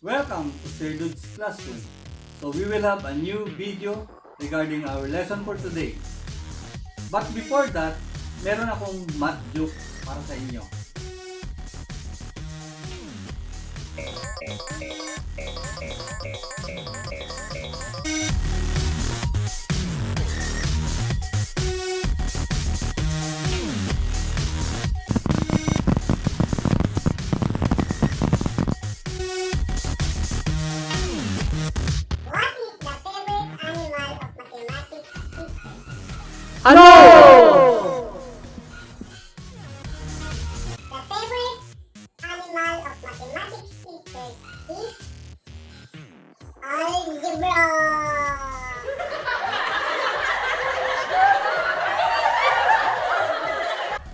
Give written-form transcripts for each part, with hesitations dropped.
Welcome to Sir Dude's Classroom. So we will have a new video regarding our lesson for today. But before that, meron akong math joke para sa inyo. Ano? The favorite animal of mathematics teachers is algebra.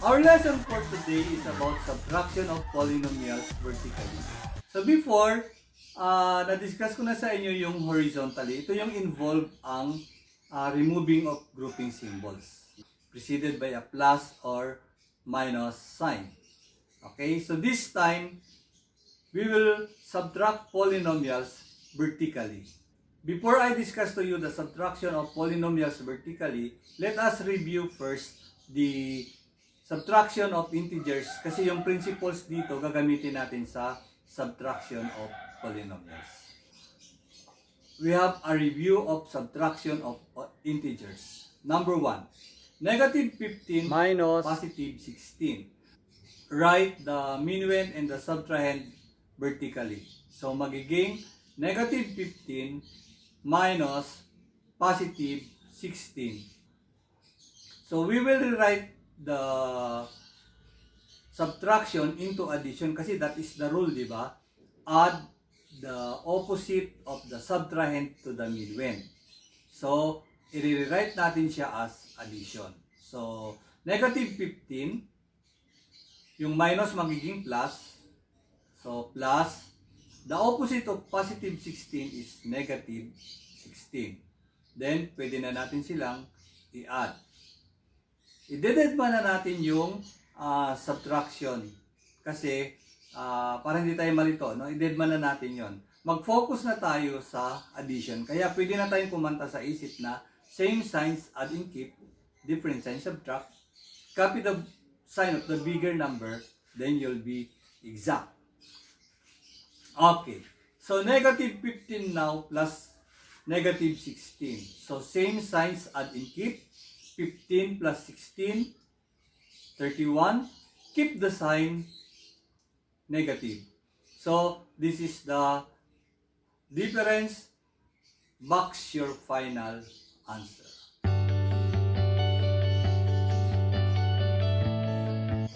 Our lesson for today is about subtraction of polynomials vertically. So before, na-discuss ko na sa inyo yung horizontally. Ito yung involved ang removing of grouping symbols preceded by a plus or minus sign. Okay, so this time we will subtract polynomials vertically. Before I discuss to you the subtraction of polynomials vertically, let us review first the subtraction of integers kasi yung principles dito gagamitin natin sa subtraction of polynomials. We have a review of subtraction of integers. Number 1, negative 15 Minus positive 16. Write the minuend and the subtrahend vertically. So magiging negative 15 minus positive 16. So we will rewrite the subtraction into addition kasi that is the rule, di ba? Add the opposite of the subtrahend to the minuend. So, i-rewrite natin siya as addition. So, negative 15, yung minus magiging plus. So, plus, the opposite of positive 16 is negative 16. Then, pwede na natin silang i-add. I-dead ba na natin yung subtraction kasi para hindi tayo malito, no? I-dead man na natin yon. Mag-focus na tayo sa addition. Kaya pwede na tayong kumanta sa isip na same signs add and keep, different signs subtract. Copy the sign of the bigger number, then you'll be exact. Okay. So negative 15 now plus negative 16. So same signs add and keep. 15 plus 16, 31. Keep the sign negative. So, this is the difference. Box your final answer.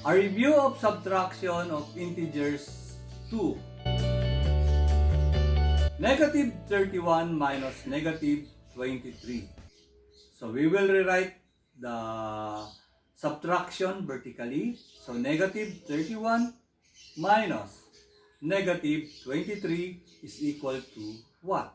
A review of subtraction of integers 2. Negative 31 minus negative 23. So, we will rewrite the subtraction vertically. So, negative 31 minus negative 23 is equal to what?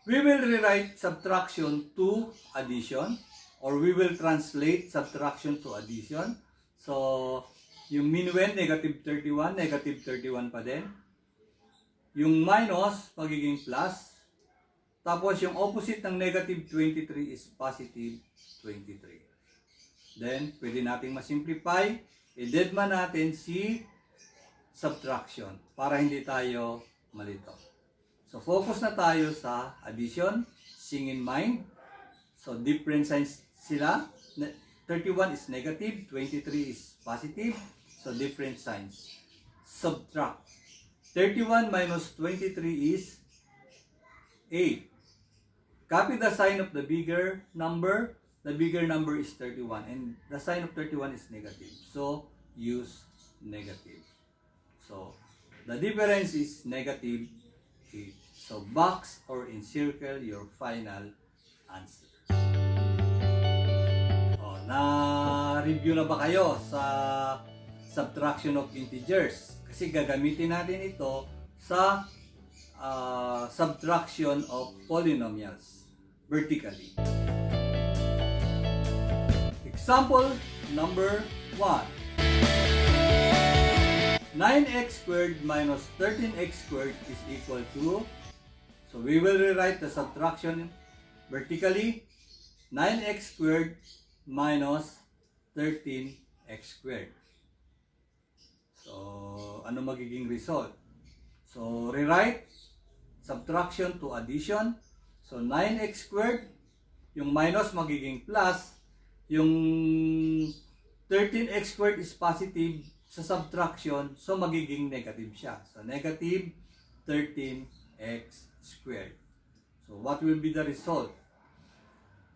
We will rewrite subtraction to addition, or we will translate subtraction to addition. So, yung minuend, negative 31 pa din. Yung minus, magiging plus. Tapos, yung opposite ng negative 23 is positive 23. Then, pwede nating masimplify. I-dead man natin si subtraction para hindi tayo malito. So, focus na tayo sa addition. Sing in mind. So, different signs sila. 31 is negative, 23 is positive. So, different signs. Subtract. 31 minus 23 is 8. Copy the sign of the bigger number. The bigger number is 31 and the sign of 31 is negative. So, use negative. So, the difference is negative 8. So, box or encircle your final answer. Na-review na ba kayo sa subtraction of integers? Kasi gagamitin natin ito sa subtraction of polynomials vertically. Example number 1. 9x squared minus 13x squared is equal to, so we will rewrite the subtraction vertically, 9x squared minus 13x squared. So, ano magiging result? So, rewrite subtraction to addition. So, 9x squared, yung minus magiging plus, yung 13x squared is positive sa subtraction, so magiging negative siya. So, negative 13x squared. So, what will be the result?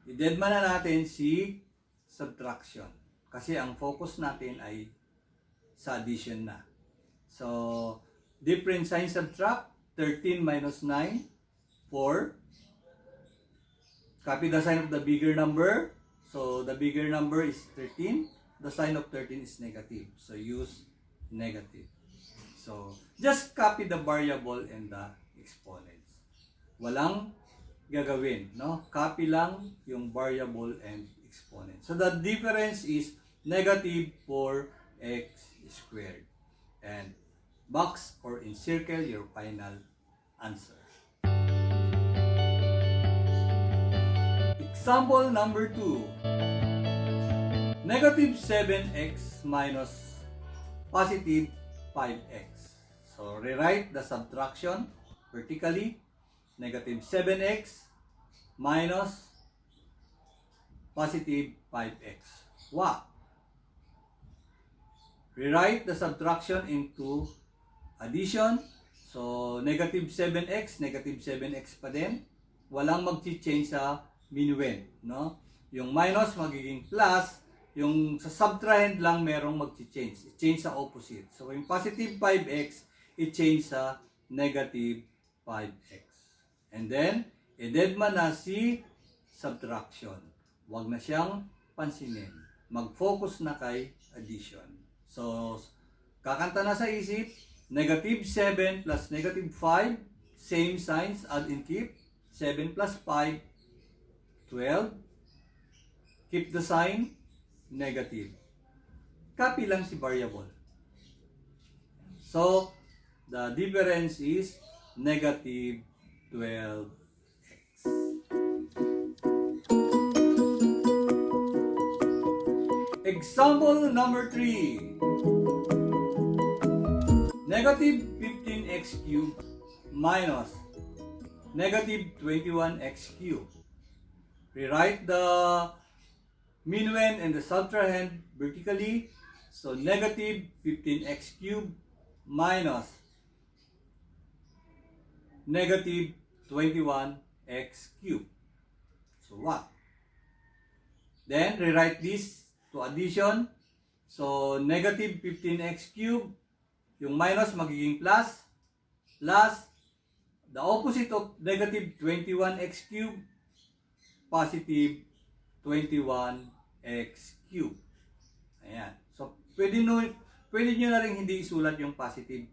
I-deadman na natin si subtraction. Kasi ang focus natin ay sa addition na. So, different sign subtract. 13 minus 9, 4. Copy the sign of the bigger number. So, the bigger number is 13. The sign of 13 is negative. So, use negative. So, just copy the variable and the exponents. Walang gagawin, no? Copy lang yung variable and exponent. So, the difference is negative 4x squared. And box or encircle your final answer. Example number 2. Negative 7x minus positive 5x. So, rewrite the subtraction vertically. Negative 7x minus positive 5x. Wow! Rewrite the subtraction into addition. So, negative 7x pa din. Walang mag-change sa minuend, no? Yung minus magiging plus, yung sa subtrahend lang merong mag-change. I-change sa opposite. So, yung positive 5x, i-change sa negative 5x. And then, i-deadman na si subtraction. Huwag na siyang pansinin. Mag-focus na kay addition. So, kakanta na sa isip, negative 7 plus negative 5, same signs, add and keep. 7 plus 5, 12. Keep the sign, negative. Copy lang si variable. So, the difference is negative 12x. Example number 3. Negative 15x cubed minus negative 21x cubed. Rewrite the minuend and the subtrahend vertically. So, negative 15x cubed minus negative 21x cubed. So, what? Then, rewrite this to addition. So, negative 15x cubed, yung minus magiging plus, plus the opposite of negative 21x cubed, positive 21x cubed. Ayan. So, pwede nyo na rin hindi isulat yung positive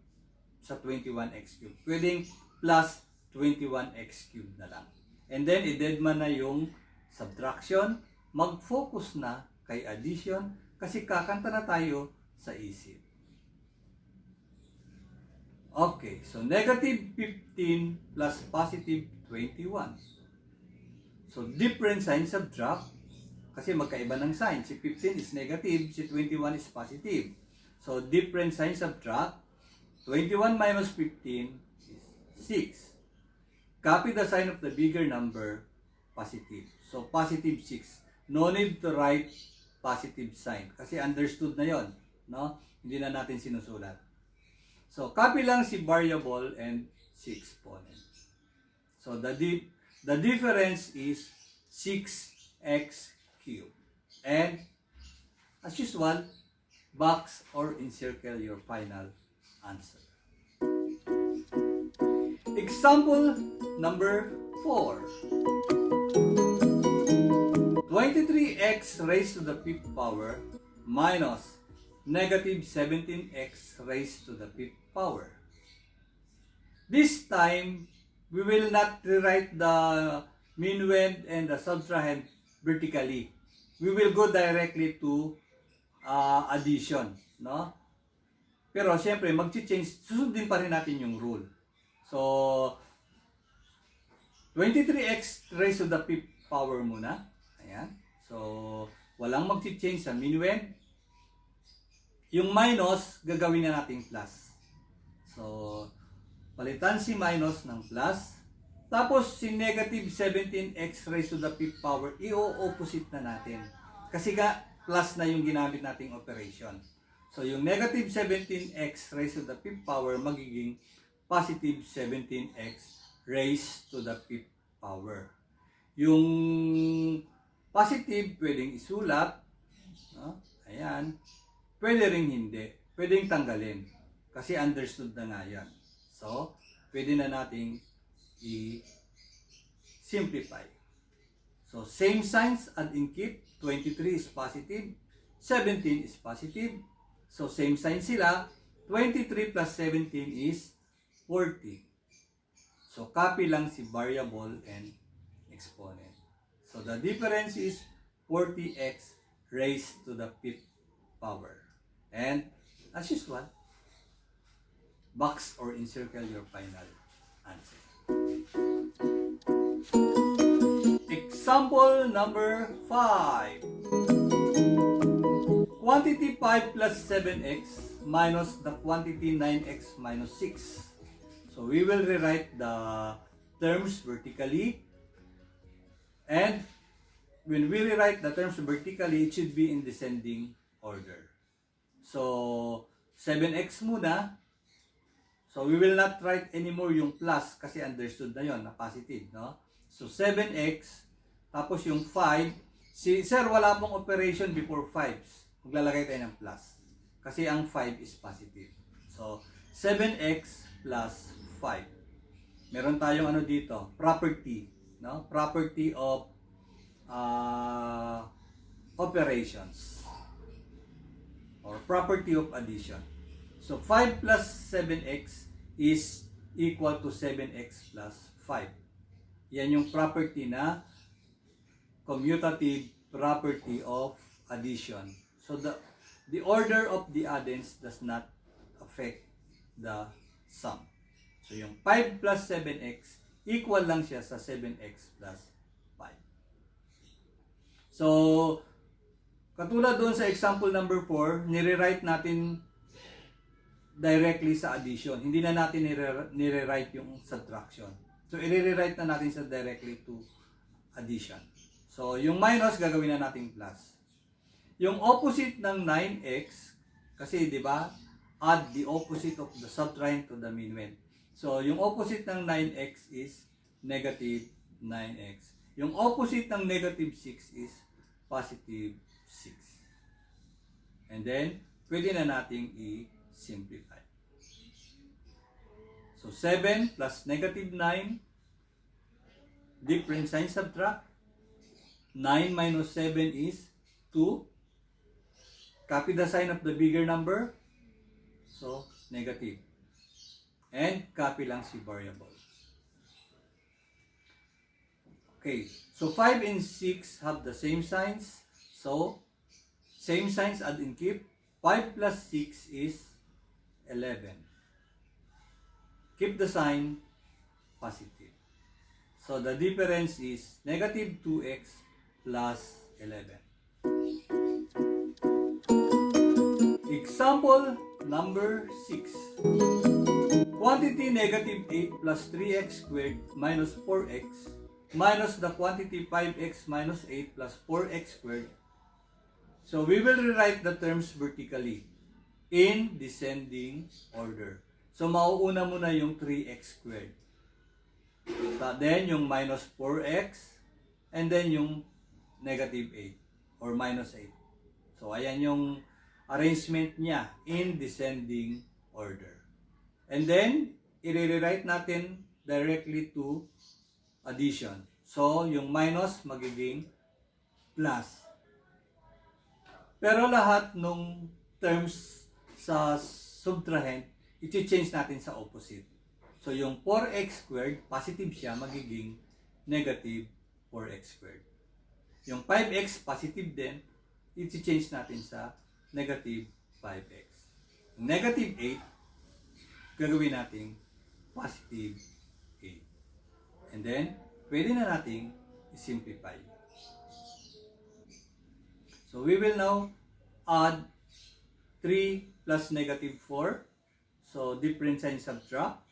sa 21x cubed. Pwedeng plus 21x cubed na lang. And then, i-deadman na yung subtraction. Mag-focus na kay addition kasi kakanta na tayo sa isip. Okay, so negative 15 plus positive 21. So, different sign subtract kasi magkaiba ng sign. Si 15 is negative, si 21 is positive. So, different sign subtract. 21 minus 15 is 6. Copy the sign of the bigger number, positive. So, positive 6. No need to write positive sign kasi understood na yon, no? Hindi na natin sinusulat. So, copy lang si variable and si exponent. So, the difference is 6x cubed. And, as usual, box or encircle your final answer. Example number 4. 23x raised to the 5th power minus negative 17x raised to the 5th power. This time, we will not rewrite the minuend and the subtrahend vertically. We will go directly to addition, no? Pero syempre, mag-change, susundin pa rin natin yung rule. So, 23x raised to the 5th power muna. Ayan. So, walang mag-change sa minuend. Yung minus, gagawin na natin plus. So, palitan si minus ng plus. Tapos, si negative 17x raised to the 5th power, i-opposite na natin. Kasi plus na yung ginamit nating operation. So, yung negative 17x raised to the 5th power, magiging positive 17x raised to the 5th power. Yung positive, pwedeng isulat. No? Ayan. Pwede rin hindi. Pwedeng tanggalin. Kasi understood na nga yan. So, pwede na nating i-simplify. So, same signs, add and keep. 23 is positive. 17 is positive. So, same sign sila. 23 plus 17 is 40. So, copy lang si variable and exponent. So, the difference is 40x raised to the 5th power. And, as usual, box or encircle your final answer. Example number 5. Quantity 5 plus 7x minus the quantity 9x minus 6. So we will rewrite the terms vertically. And when we rewrite the terms vertically, it should be in descending order. So 7x muna. So we will not write anymore yung plus kasi understood na yon na positive, no? So 7x, tapos yung 5. Sir, wala pong operation before 5s. Maglalagay tayo ng plus. Kasi ang 5 is positive. So 7x plus 5. Meron tayong ano dito, property, no? Property of operations or property of addition. So 5 plus 7x is equal to 7x plus 5. Yan yung property na commutative property of addition. So the order of the addends does not affect the sum. So yung 5 plus 7x equal lang siya sa 7x plus 5. So katulad doon sa example number 4, nire-write natin directly sa addition. Hindi na natin nire-write yung subtraction. So i-rewrite na natin sa directly to addition. So yung minus gagawin na natin plus. Yung opposite ng 9x, kasi di ba, add the opposite of the subtrahend to the minuend. So yung opposite ng 9x is negative 9x. Yung opposite ng negative 6 is positive 6. And then, pwede na nating i-simplify. So 7 plus negative 9, different sign subtract. 9 minus 7 is 2. Copy the sign of the bigger number. So, negative. And copy lang si variable. Okay. So, 5 and 6 have the same signs. So, same signs add and keep. 5 plus 6 is 11. Keep the sign positive. So, the difference is negative 2x plus 11. Example number 6. Quantity negative 8 plus 3x squared minus 4x minus the quantity 5x minus 8 plus 4x squared. So we will rewrite the terms vertically in descending order. So mauuna muna yung 3x squared. Then yung minus 4x and then yung negative 8 or minus 8. So ayan yung arrangement niya in descending order. And then, i-rewrite natin directly to addition. So, yung minus magiging plus. Pero lahat ng terms sa subtrahend, i-change natin sa opposite. So, yung 4x squared, positive siya, magiging negative 4x squared. Yung 5x, positive din, i-change natin sa negative 5x. Negative 8, gagawin natin positive 8. And then, pwede na nating simplify. So, we will now add 3 plus negative 4. So, different sign subtract.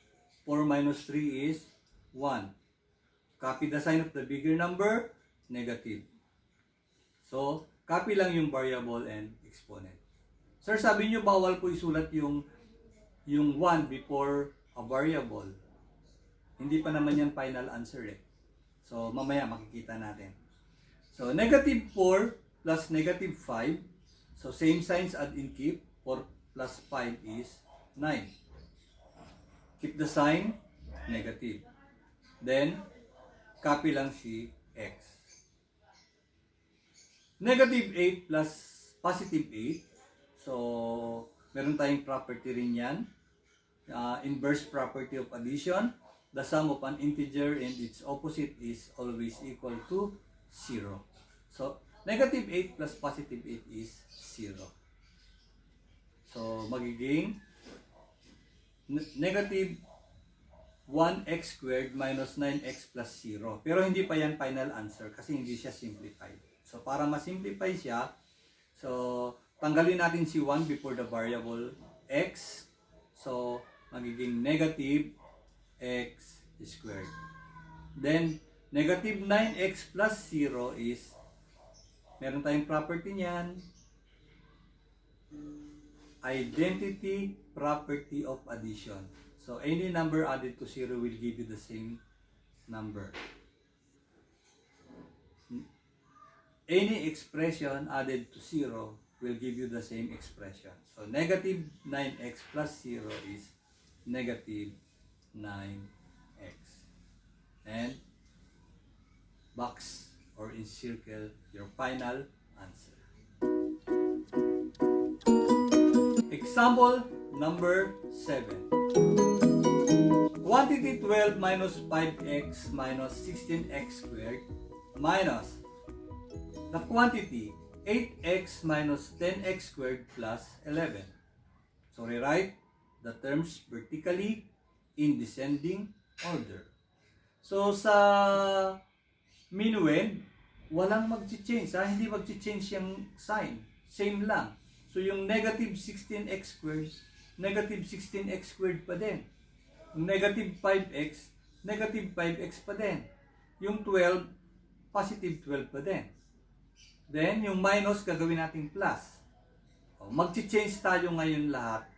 4 minus 3 is 1. Copy the sign of the bigger number, negative. So, copy lang yung variable and exponent. Sir, sabi nyo bawal po isulat yung 1 before a variable. Hindi pa naman yan final answer eh. So, mamaya makikita natin. So, negative 4 plus negative 5. So, same signs add and keep. 4 plus 5 is 9. Keep the sign, negative. Then, copy lang si x. Negative 8 plus positive 8. So, meron tayong property rin yan. Inverse property of addition. The sum of an integer and its opposite is always equal to 0. So, negative 8 plus positive 8 is 0. So, magiging negative 1x squared minus 9x plus 0. Pero hindi pa yan final answer kasi hindi siya simplified. So, para ma-simplify siya, so, tanggalin natin si 1 before the variable x. So, magiging negative x squared. Then, negative 9x plus 0 is, meron tayong property niyan, identity property of addition. So, any number added to 0 will give you the same number. Any expression added to 0 will give you the same expression. So, negative 9x plus 0 is negative 9x. And box or encircle your final answer. Example number 7. Quantity 12 minus 5x minus 16x squared minus the quantity 8x minus 10x squared plus 11. So, rewrite the terms vertically in descending order. So, sa minuend, walang mag-change. Hindi mag-change yung sign. Same lang. So, yung negative 16x squared pa din. Yung negative 5x, negative 5x pa din. Yung 12, positive 12 pa din. Then, yung minus, gagawin natin plus. Mag-change tayo ngayon lahat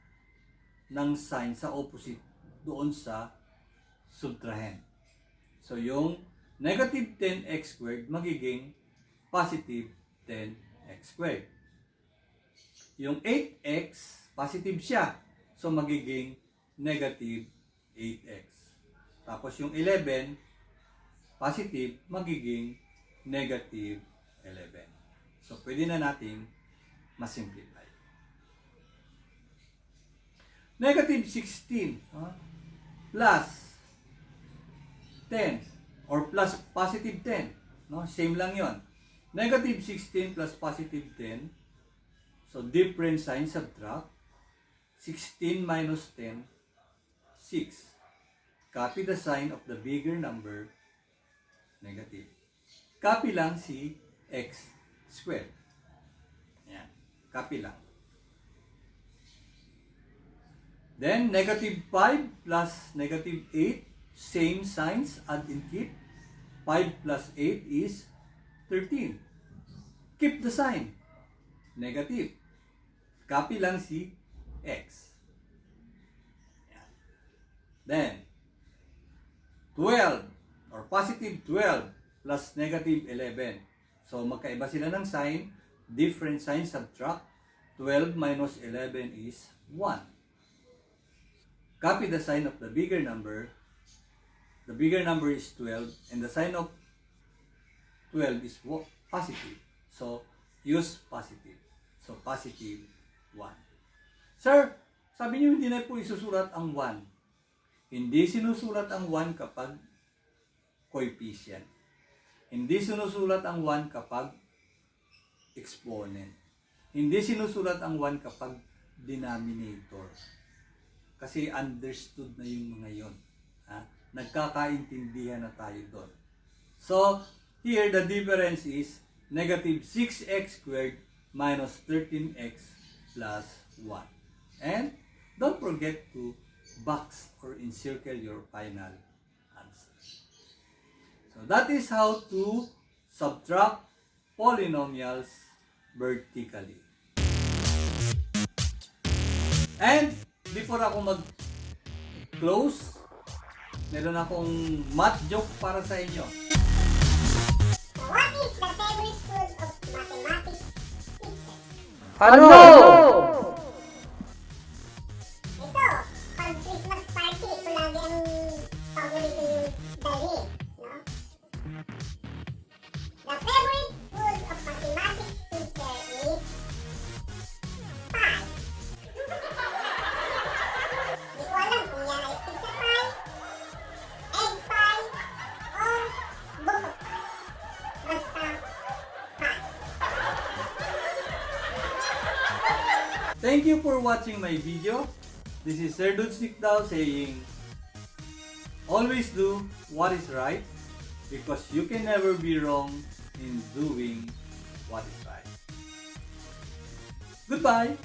ng sign sa opposite doon sa subtrahend. So, yung negative 10x squared magiging positive 10x squared. Yung 8x, positive siya. So, magiging negative 8x. Tapos, yung 11, positive, magiging negative 11. So, pwede na natin masimplify. Negative 16 plus 10 or plus positive 10. No? Same lang yon. Negative 16 plus positive 10. So, different sign subtract. 16 minus 10, 6. Copy the sign of the bigger number, negative. Copy lang si x squared. Yan. Copy lang. Then, negative 5 plus negative 8, same signs, add and keep. 5 plus 8 is 13. Keep the sign, negative. Copy lang si x. Yan. Then, 12 or positive 12 plus negative 11. So, magkaiba sila ng sign. Different sign, subtract. 12 minus 11 is 1. Copy the sign of the bigger number. The bigger number is 12 and the sign of 12 is positive. So, use positive. So, positive 1. Sir, sabi niyo hindi na po isusulat ang 1. Hindi sinusulat ang 1 kapag coefficient. Hindi sinusulat ang 1 kapag exponent. Hindi sinusulat ang 1 kapag denominator. Kasi understood na yung mga yon. Nagkakaintindihan na tayo doon. So, here the difference is negative 6x squared minus 13x plus 1. And don't forget to box or encircle your final answer. So, that is how to subtract polynomials vertically. And before ako mag-close, meron akong math joke para sa inyo. What is the favorite food of mathematics teachers? Ano? Ito, pag Christmas party, ito lagi ang paborito yung dalhin, no? The favorite food of mathematics teacher is pie. Hindi ko alam kung yan ay pizza pie, egg pie, or buko pie. Basta pie. Thank you for watching my video. This is Sir Dudsnikdao saying, always do what is right because you can never be wrong in doing what is right. Goodbye!